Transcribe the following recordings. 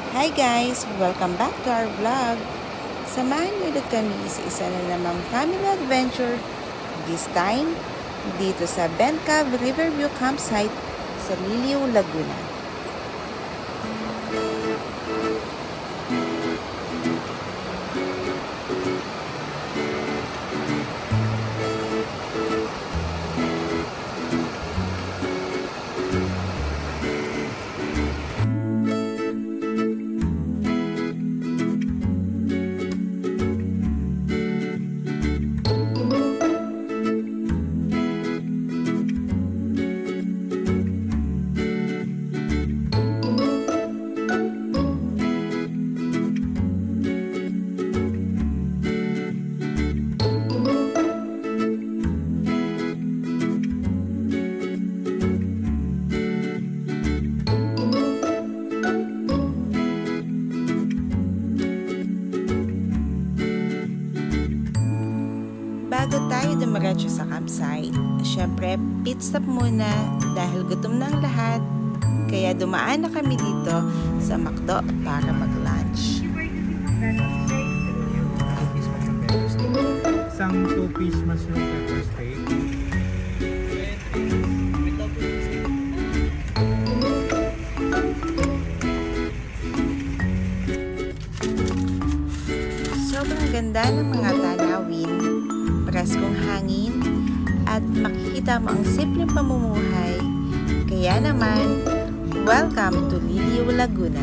Hi guys! Welcome back to our vlog. Samahan niyo ulit kami sa isa na namang family adventure. This time, dito sa Ben Cave Riverview Campsite sa Liliw, Laguna. Bago tayo dumiretso sa campsite, syempre pit stop muna dahil gutom na ang lahat. Kaya dumaan na kami dito sa McDo para mag-lunch. Isang 2-piece mushroom pepper steak. Sobrang ganda ng mga tanawin, preskong hangin, at makikita mo ang simpleng pamumuhay. Kaya naman, welcome to Liliw, Laguna.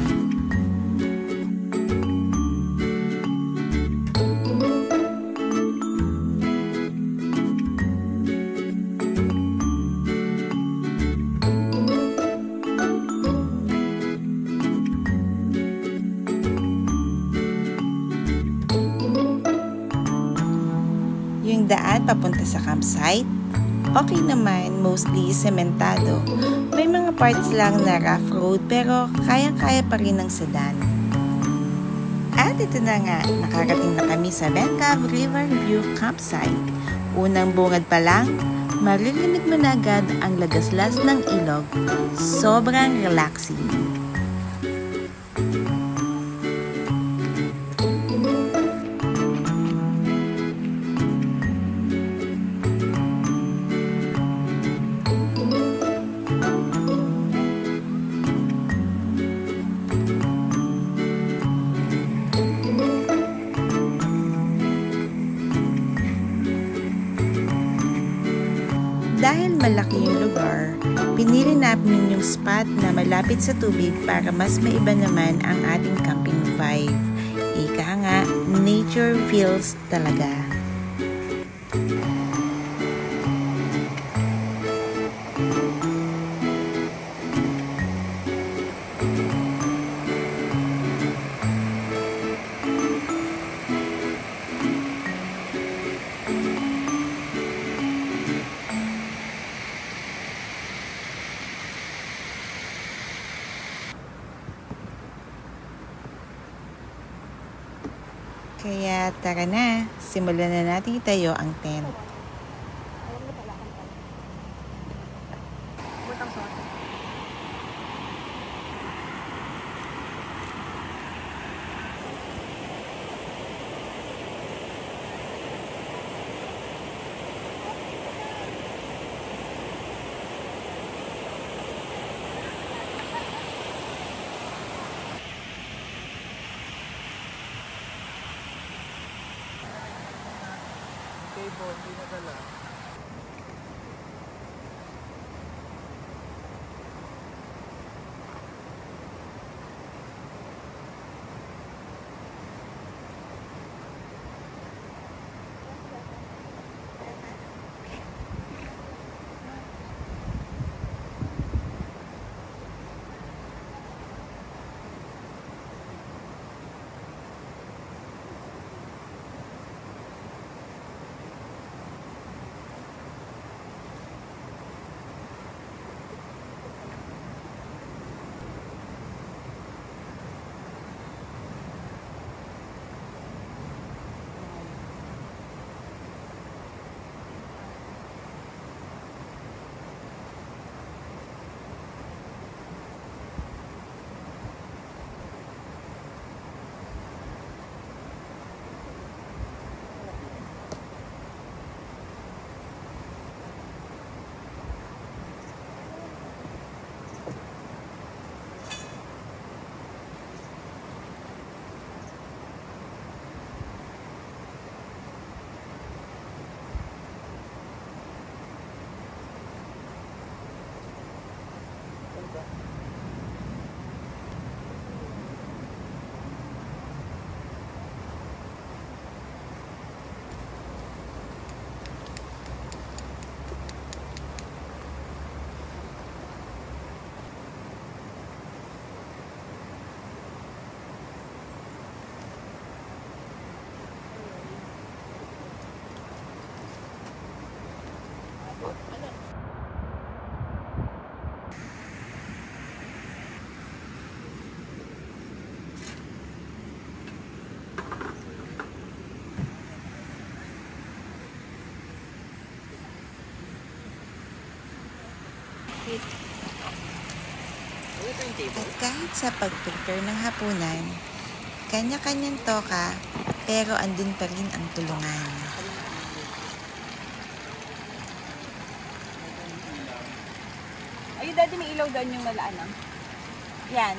Yung daan papunta sa campsite, okay naman, mostly sementado. May mga parts lang na rough road pero kayang-kaya pa rin ng sedan. At ito na nga, nakarating na kami sa Ben Cave Riverview Campsite. Unang bungad pa lang, maririnig mo na agad ang lagaslas ng ilog. Sobrang relaxing. Dahil malaki yung lugar, pinili namin yung spot na malapit sa tubig para mas maiba naman ang ating camping vibe. Ika nga, nature feels talaga. Kaya tara na, simulan na natin itayo ang tent. Hindi nadala. At kahit sa pag-prepare ng hapunan, kanya-kanyang toka, pero andun pa rin ang tulungan. Ay, daddy, may ilaw doon yung malaan ah. Yan.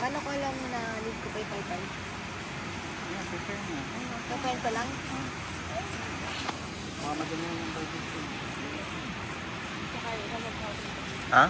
Paano ko alam na need ko pa ipay-pay? Yeah, prepare na. Papayin pa lang? Madali yung budget ko. Ha?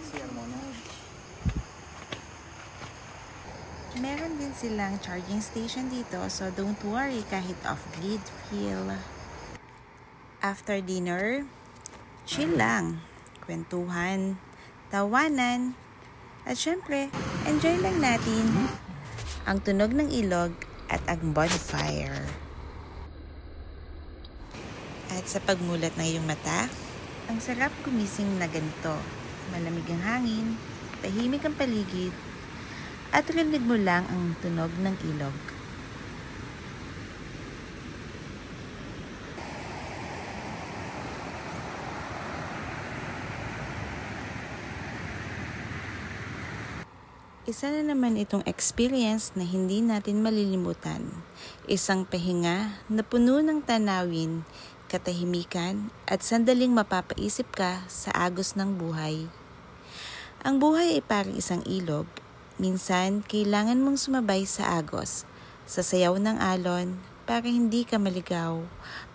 CR muna. Meron din silang charging station dito, so don't worry kahit off-grid feel. After dinner, chill lang, kwentuhan, tawanan, at syempre, enjoy lang natin ang tunog ng ilog at ang bonfire. At sa pagmulat ng iyong mata, ang sarap gumising na ganito. Malamig ang hangin, tahimik ang paligid, at rinig mo lang ang tunog ng ilog. Isa na naman itong experience na hindi natin malilimutan. Isang pahinga na puno ng tanawin, katahimikan at sandaling mapapaisip ka sa agos ng buhay. Ang buhay ay parang isang ilog. Minsan, kailangan mong sumabay sa agos, sa sayaw ng alon para hindi ka maligaw.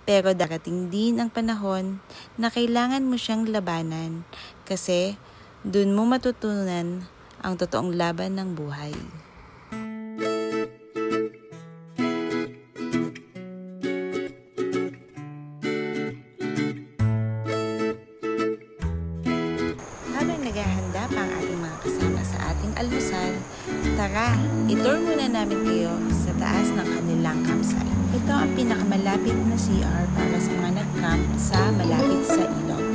Pero darating din ang panahon na kailangan mo siyang labanan kasi dun mo matutunan ang totoong laban ng buhay. Habang naghahanda pa ang ating mga kasama sa ating almusal, tara, itour muna namin kayo sa taas ng kanilang campsite. Ito ang pinakamalapit na CR para sa mga nag-camp sa malapit sa ilog.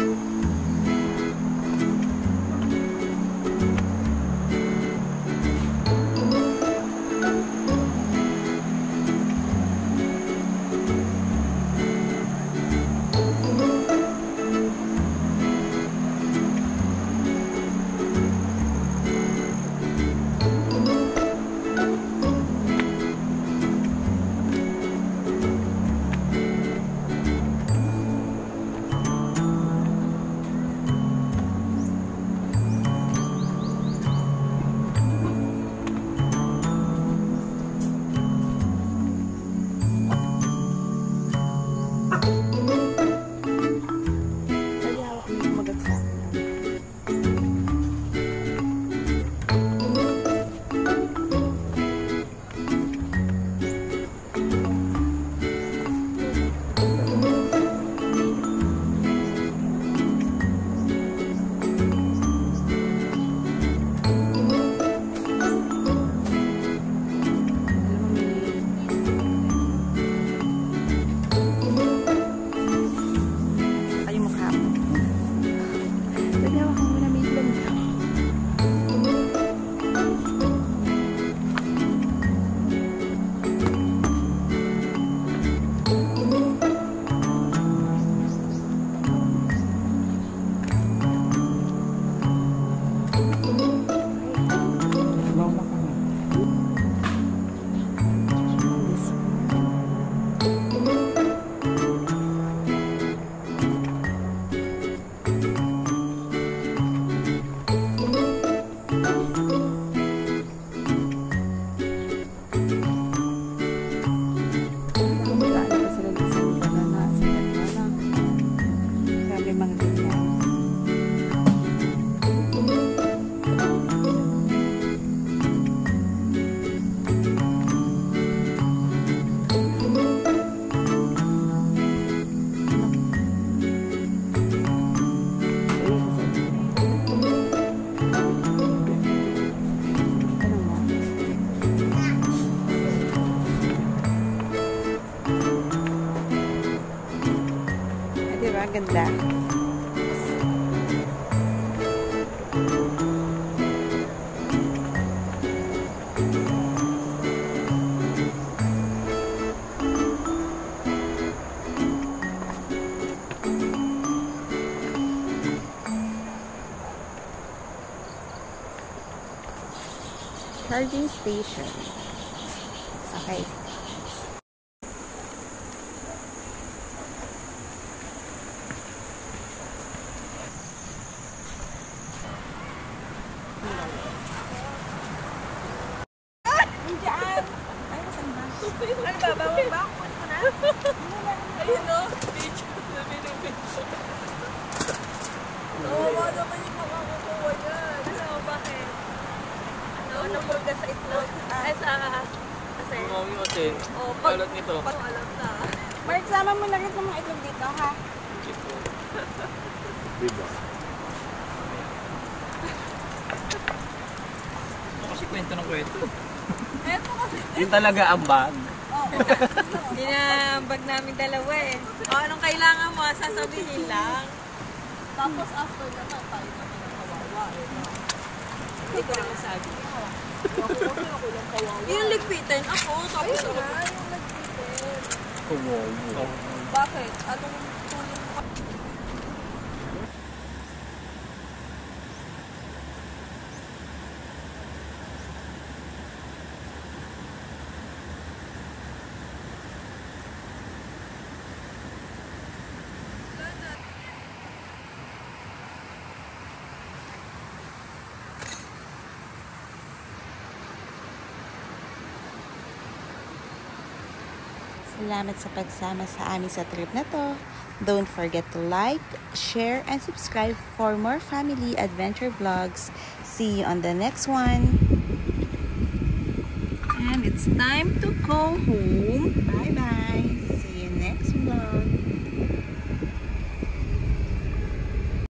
ganda. Charging station. Okay. Diyan! Ay, saan ba? Ano ba? Bawal ba? Kunin ko na? Ayun o. Beach. Sabi ng beach. Oo, wala naman yung makakukuha yan. Ano, bakit? Ano purga sa itlog? Ay, sa... Kasi... Mami kasi, Oh, balot nito. alam na. Mark, sama mo na rin ng mga itlog dito, ha? Diba? Ano kasi kwento ng kwento? Eto kasi. Yun talaga ang bag. Dinambag namin dalawa eh. O, anong kailangan mo? Sasabihin lang. Tapos after naman, tayo naman ang kawawa. Hindi ko rin masabi. Ako lang kawawa. Yung ligpitin ako. Tapos ako. Yung ligpitin. Kumobo. Bakit? Anong tulong mo? Salamat sa pagsama sa amin sa trip na to. Don't forget to like, share, and subscribe for more family adventure vlogs. See you on the next one. And it's time to go home. Bye-bye. See you next vlog.